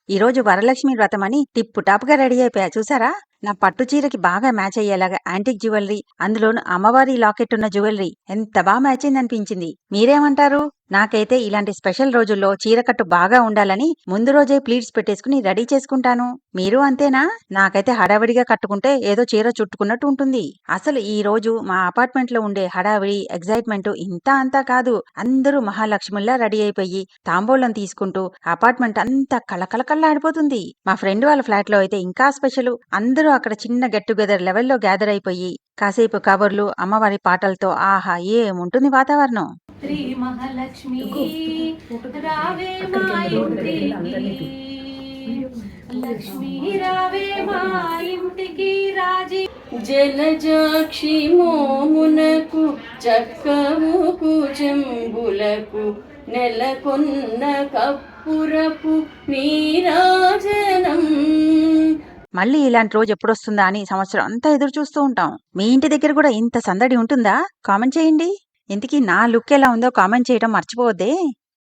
ఈరోజు వరలక్ష్మి వ్రతమని టిప్పు టాప్‌గా రెడీ అయిపోయా చూసారా? నా పట్టు చీరకి బాగా మ్యాచ్ అయ్యేలాగా యాంటిక్ జ్యువెలరీ, అందులోను అమ్మవారి లాకెట్ ఉన్న జ్యువెలరీ ఎంత మ్యాచ్ అయిందనిపించింది. మీరేమంటారు? నాకైతే ఇలాంటి స్పెషల్ రోజుల్లో చీరకట్టు బాగా ఉండాలని ముందు రోజే ప్లీట్స్ పెట్టేసుకుని రెడీ చేసుకుంటాను. మీరు అంతేనా? నాకైతే హడావిడిగా కట్టుకుంటే ఏదో చీర చుట్టుకున్నట్టు ఉంటుంది. అసలు ఈ రోజు మా అపార్ట్మెంట్‌లో ఉండే హడావిడి, ఎక్సైట్‌మెంట్ ఇంతా అంతా కాదు. అందరూ మహాలక్ష్ముల్లా రెడీ అయిపోయి తాంబూలం తీసుకుంటూ అపార్ట్మెంట్ అంతా కళకళకళలాడిపోతుంది. మా ఫ్రెండ్ వాళ్ళ ఫ్లాట్‌లో అయితే ఇంకా స్పెషలు. అందరూ అక్కడ చిన్న గెట్ టుగెదర్ లెవెల్‌లో గ్యాదర్ అయిపోయి కాసేపు కబుర్లు, అమ్మవారి పాటలతో ఆహా! ఏముంటుంది వాతావరణం. శ్రీ మహాలక్ష్మి రావే మా ఇంటికి, లక్ష్మీ రావే మా ఇంటికి రాజీ. జలజాక్షి మోమునకు చక్కముకు చెంబులకు నెలకొన్న కప్పురపు నీరాజనం. మళ్ళీ ఇలాంటి రోజు ఎప్పుడొస్తుందా అని సంవత్సరం అంతా ఎదురు చూస్తూ ఉంటాం. మీ ఇంటి దగ్గర కూడా ఇంత సందడి ఉంటుందా? కామెంట్ చేయండి. ఇంతకీ నా లుక్ ఎలా ఉందో కామెంట్ చేయడం మర్చిపోవద్దే.